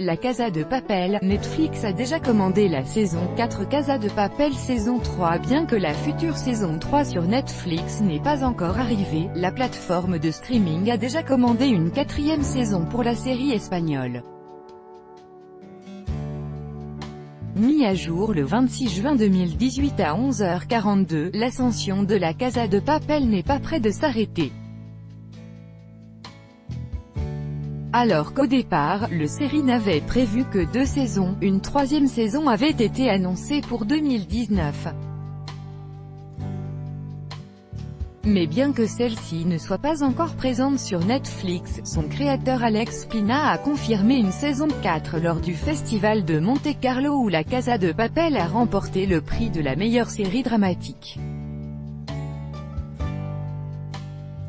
La Casa de Papel. Netflix a déjà commandé la saison 4 Casa de Papel saison 3. Bien que la future saison 3 sur Netflix n'est pas encore arrivée, la plateforme de streaming a déjà commandé une 4e saison pour la série espagnole. Mis à jour le 26 juin 2018 à 11h42, l'ascension de la Casa de Papel n'est pas près de s'arrêter. Alors qu'au départ, le série n'avait prévu que 2 saisons, une 3e saison avait été annoncée pour 2019. Mais bien que celle-ci ne soit pas encore présente sur Netflix, son créateur Alex Pina a confirmé une saison 4 lors du festival de Monte-Carlo où la Casa de Papel a remporté le prix de la meilleure série dramatique.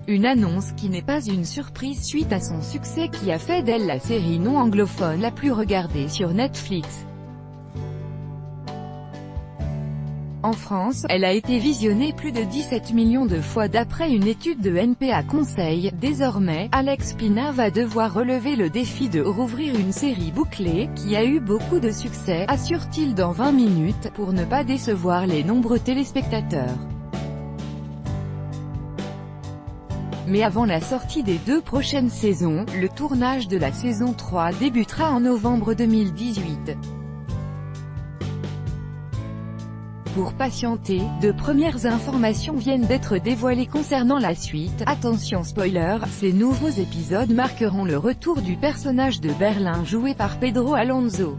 Une annonce qui n'est pas une surprise suite à son succès qui a fait d'elle la série non anglophone la plus regardée sur Netflix. En France, elle a été visionnée plus de 17 millions de fois d'après une étude de NPA Conseil. Désormais, Alex Pina va devoir relever le défi de rouvrir une série bouclée, qui a eu beaucoup de succès, assure-t-il dans 20 minutes, pour ne pas décevoir les nombreux téléspectateurs. Mais avant la sortie des 2 prochaines saisons, le tournage de la saison 3 débutera en novembre 2018. Pour patienter, de premières informations viennent d'être dévoilées concernant la suite. Attention spoiler, ces nouveaux épisodes marqueront le retour du personnage de Berlin joué par Pedro Alonso.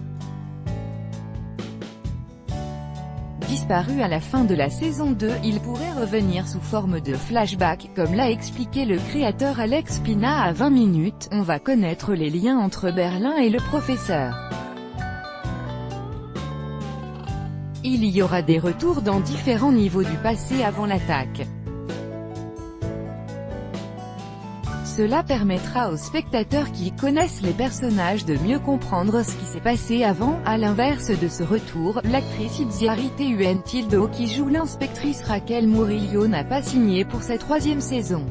Disparu à la fin de la saison 2, il pourrait revenir sous forme de flashback, comme l'a expliqué le créateur Alex Pina à 20 minutes. On va connaître les liens entre Berlin et le professeur. Il y aura des retours dans différents niveaux du passé avant l'attaque. Cela permettra aux spectateurs qui connaissent les personnages de mieux comprendre ce qui s'est passé avant. À l'inverse de ce retour, l'actrice Itziarité Tildo qui joue l'inspectrice Raquel Murillo n'a pas signé pour sa 3e saison.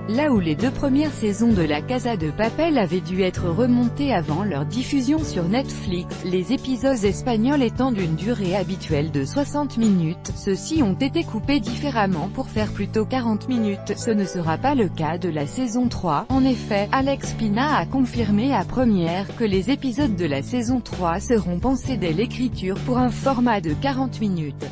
Là où les 2 premières saisons de la Casa de Papel avaient dû être remontées avant leur diffusion sur Netflix, les épisodes espagnols étant d'une durée habituelle de 60 minutes, ceux-ci ont été coupés différemment pour faire plutôt 40 minutes. Ce ne sera pas le cas de la saison 3. En effet, Alex Pina a confirmé à Première que les épisodes de la saison 3 seront pensés dès l'écriture pour un format de 40 minutes.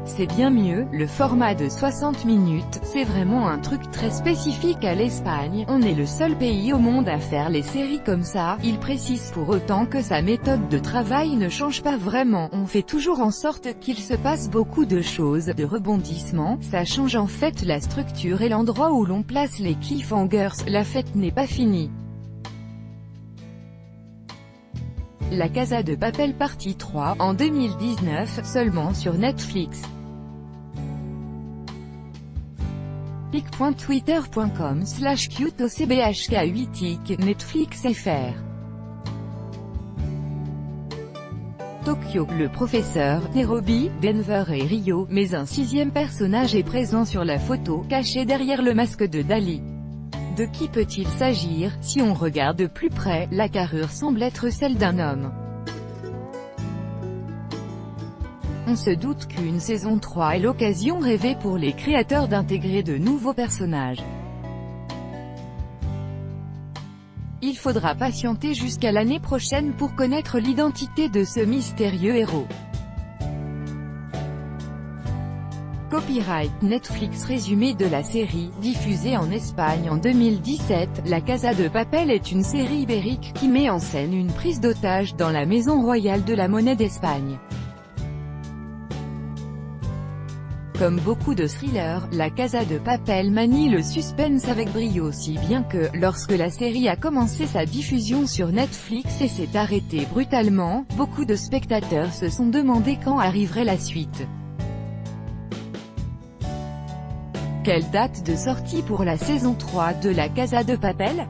C'est bien mieux, le format de 60 minutes, c'est vraiment un truc très spécifique à l'Espagne, on est le seul pays au monde à faire les séries comme ça. Il précise pour autant que sa méthode de travail ne change pas vraiment, on fait toujours en sorte qu'il se passe beaucoup de choses, de rebondissements, ça change en fait la structure et l'endroit où l'on place les cliffhangers, la fête n'est pas finie. La Casa de Papel partie 3, en 2019, seulement sur Netflix. pic.twitter.com/cutocbhk8ic, Netflix FR. Tokyo, le professeur, Nairobi, Denver et Rio, mais un 6e personnage est présent sur la photo, caché derrière le masque de Dali. De qui peut-il s'agir? Si on regarde de plus près, la carrure semble être celle d'un homme. On se doute qu'une saison 3 est l'occasion rêvée pour les créateurs d'intégrer de nouveaux personnages. Il faudra patienter jusqu'à l'année prochaine pour connaître l'identité de ce mystérieux héros. Copyright Netflix. Résumé de la série, diffusée en Espagne en 2017, La Casa de Papel est une série ibérique qui met en scène une prise d'otage dans la maison royale de la monnaie d'Espagne. Comme beaucoup de thrillers, La Casa de Papel manie le suspense avec brio si bien que, lorsque la série a commencé sa diffusion sur Netflix et s'est arrêtée brutalement, beaucoup de spectateurs se sont demandé quand arriverait la suite. Quelle date de sortie pour la saison 3 de La Casa de Papel?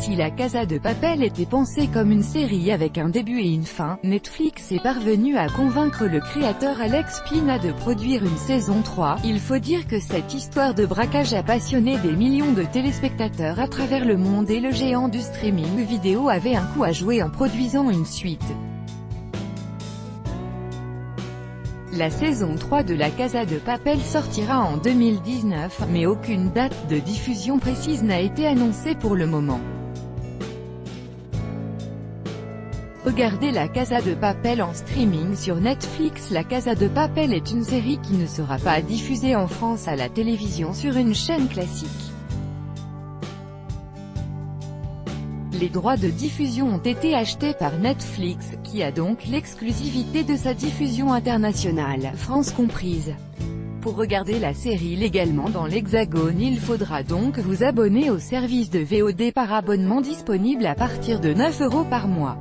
Si La Casa de Papel était pensée comme une série avec un début et une fin, Netflix est parvenu à convaincre le créateur Alex Pina de produire une saison 3. Il faut dire que cette histoire de braquage a passionné des millions de téléspectateurs à travers le monde et le géant du streaming vidéo avait un coup à jouer en produisant une suite. La saison 3 de La Casa de Papel sortira en 2019, mais aucune date de diffusion précise n'a été annoncée pour le moment. Regardez La Casa de Papel en streaming sur Netflix. La Casa de Papel est une série qui ne sera pas diffusée en France à la télévision sur une chaîne classique. Les droits de diffusion ont été achetés par Netflix, qui a donc l'exclusivité de sa diffusion internationale, France comprise. Pour regarder la série légalement dans l'Hexagone, il faudra donc vous abonner au service de VOD par abonnement disponible à partir de 9 € par mois.